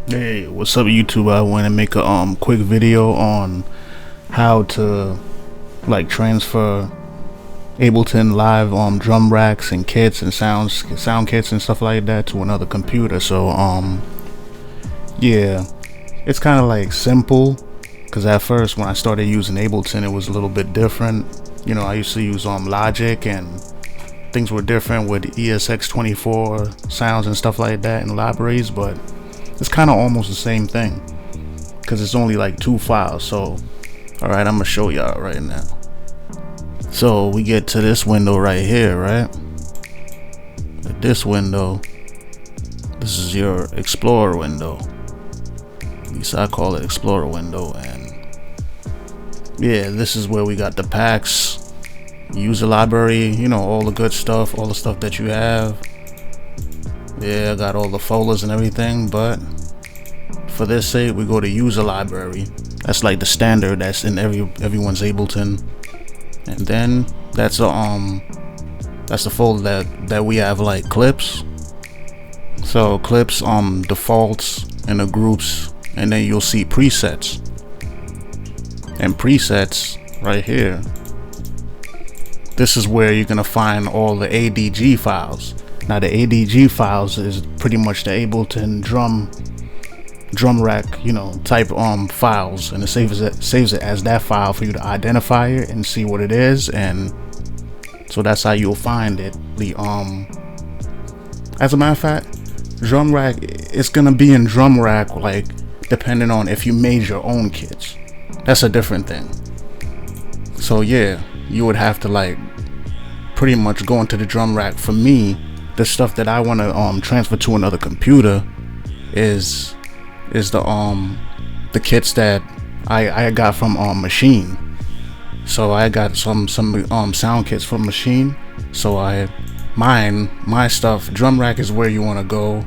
Hey, what's up YouTube? I want to make a quick video on how to like transfer Ableton Live drum racks and kits and sound kits and stuff like that to another computer. So yeah, it's kind of like simple, because at first when I started using Ableton it was a little bit different. You know, I used to use Logic and things were different with ESX24 sounds and stuff like that in libraries, but it's kind of almost the same thing because it's only like 2 files. So alright, I'm gonna show y'all right now. So we get to this window right here, right? At this window, this is your Explorer window. At least I call it Explorer window. And yeah, this is where we got the packs, user library, you know, all the good stuff, all the stuff that you have. Yeah, I got all the folders and everything, but for this sake we go to user library. That's like the standard that's in everyone's Ableton. And then that's the folder that we have like clips. So clips defaults and the groups, and then you'll see presets. And presets right here, this is where you're gonna find all the ADG files. Now the ADG files is pretty much the Ableton drum rack, you know, type files, and it saves it as that file for you to identify it and see what it is. And so that's how you'll find it. The as a matter of fact, drum rack, it's gonna be in drum rack, like depending on if you made your own kits. That's a different thing. So yeah, you would have to like pretty much go into the drum rack. For me, the stuff that I want to transfer to another computer is the kits that I got from Machine. So I got some sound kits from Machine. So my stuff, drum rack is where you want to go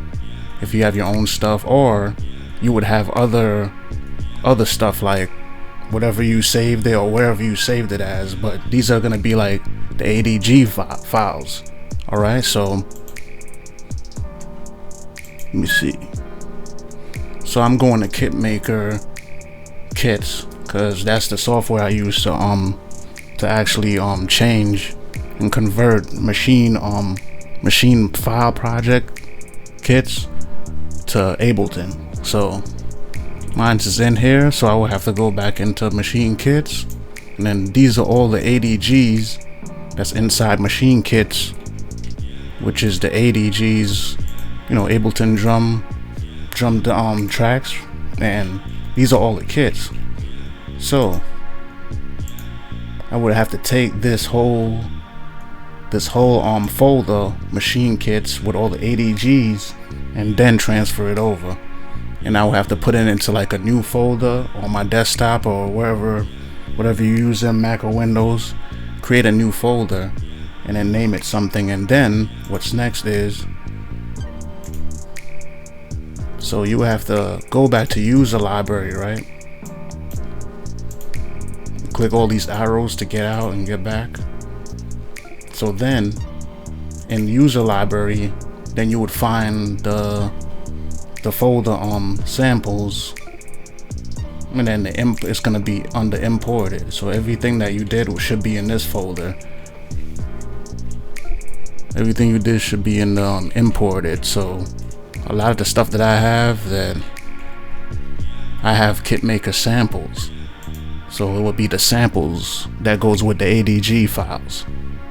if you have your own stuff, or you would have other stuff like whatever you saved there or wherever you saved it as. But these are gonna be like the ADG files. All right, so let me see. So I'm going to Kit Maker kits, because that's the software I use to actually change and convert machine file project kits to Ableton. So mine's is in here, so I will have to go back into machine kits, and then these are all the ADGs that's inside machine kits, which is the ADGs, you know, Ableton drum tracks, and these are all the kits. So I would have to take this whole folder, machine kits with all the ADGs, and then transfer it over. And I will have to put it into like a new folder on my desktop or whatever you use in Mac or Windows. Create a new folder and then name it something. And then what's next is, so you have to go back to user library, right? Click all these arrows to get out and get back. So then in user library, then you would find the folder samples, and then it's gonna be under imported. So everything that you did should be in this folder. Everything you did should be in the imported. So a lot of the stuff that I have Kit Maker samples, so it would be the samples that goes with the ADG files.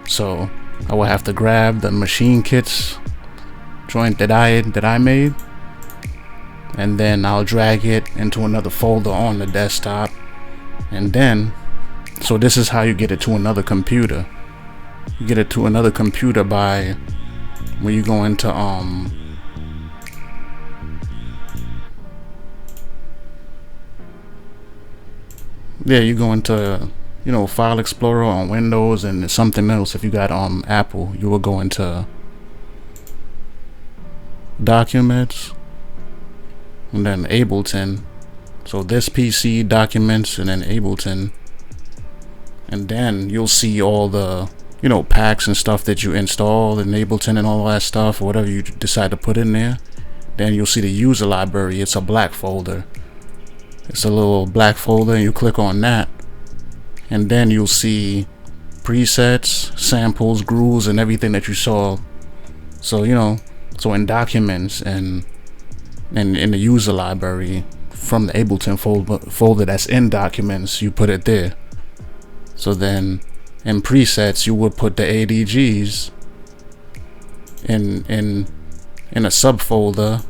So I will have to grab the machine kits joint that I made, and then I'll drag it into another folder on the desktop. And then, so this is how you get it to another computer. You get it to another computer by when you go into you go into, you know, File Explorer on Windows, and something else if you got Apple. You will go into Documents, and then Ableton. So this PC, Documents, and then Ableton, and then you'll see all the, you know, packs and stuff that you installed in Ableton and all that stuff, or whatever you decide to put in there. then you'll see the user library. It's a black folder. It's a little black folder, and you click on that, and then you'll see presets, samples, grooves, and everything that you saw. So so in documents and in the user library from the Ableton folder that's in documents, you put it there. So then in presets, you would put the ADGs in a subfolder.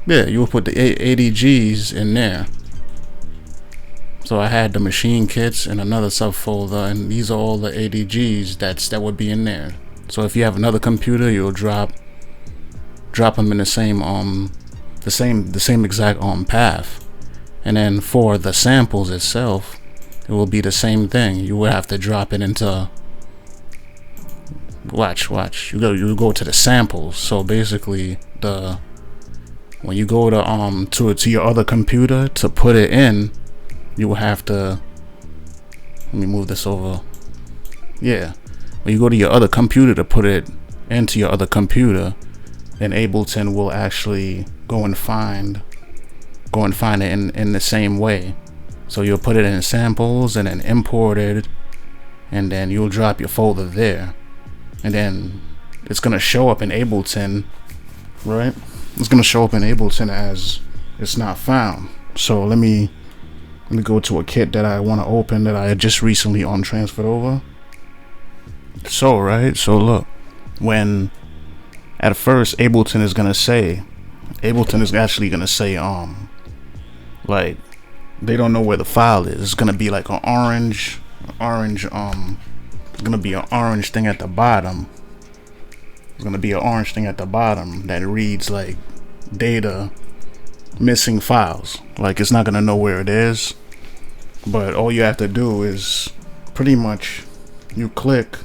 Yeah, you would put the ADGs in there. So I had the machine kits in another subfolder, and these are all the ADGs that would be in there. So if you have another computer, you'll drop them in the same exact path. And then for the samples itself, it will be the same thing. You will have to drop it into watch. You go to the samples. So basically, when you go to your other computer to put it in, you will have to, let me move this over. Yeah, when you go to your other computer to put it into your other computer, then Ableton will actually go and find it in the same way. So you'll put it in samples and then import it, and then you'll drop your folder there, and then it's gonna show up in Ableton, right? It's gonna show up in Ableton as it's not found. So let me go to a kit that I want to open that I just recently transferred over. So look, when at first Ableton is actually gonna say like they don't know where the file is. It's gonna be like an orange it's gonna be an orange thing at the bottom. It's gonna be an orange thing at the bottom that reads like data missing files. Like it's not gonna know where it is, but all you have to do is pretty much you click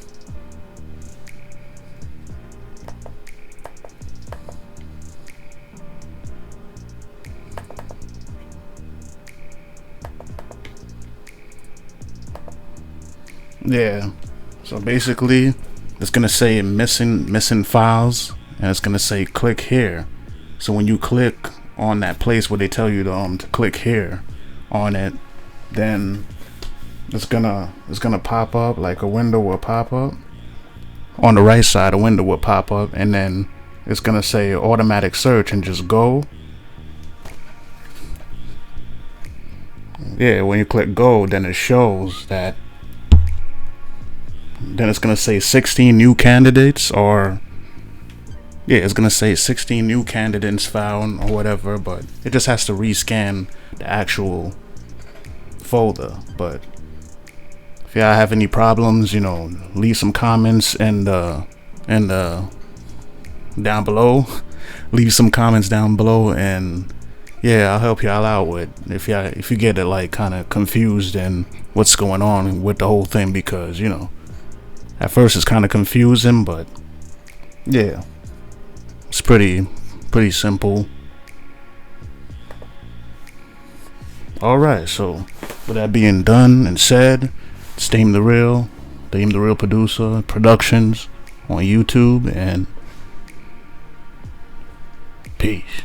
so basically it's gonna say missing files, and it's gonna say click here. So when you click on that place where they tell you to click here on it, then it's gonna pop up, like a window will pop up on the right side. A window will pop up, and then it's gonna say automatic search, and just go. Yeah, when you click go, then it shows that. Then it's gonna say 16 new candidates, or yeah, it's gonna say 16 new candidates found or whatever, but it just has to rescan the actual folder. But if y'all have any problems, leave some comments and down below. Leave some comments down below, and yeah, I'll help y'all out with if you get it like kind of confused and what's going on with the whole thing, because at first it's kind of confusing, but yeah, it's pretty simple. Alright, so with that being done and said, it's Dame the Real Producer Productions on YouTube, and peace.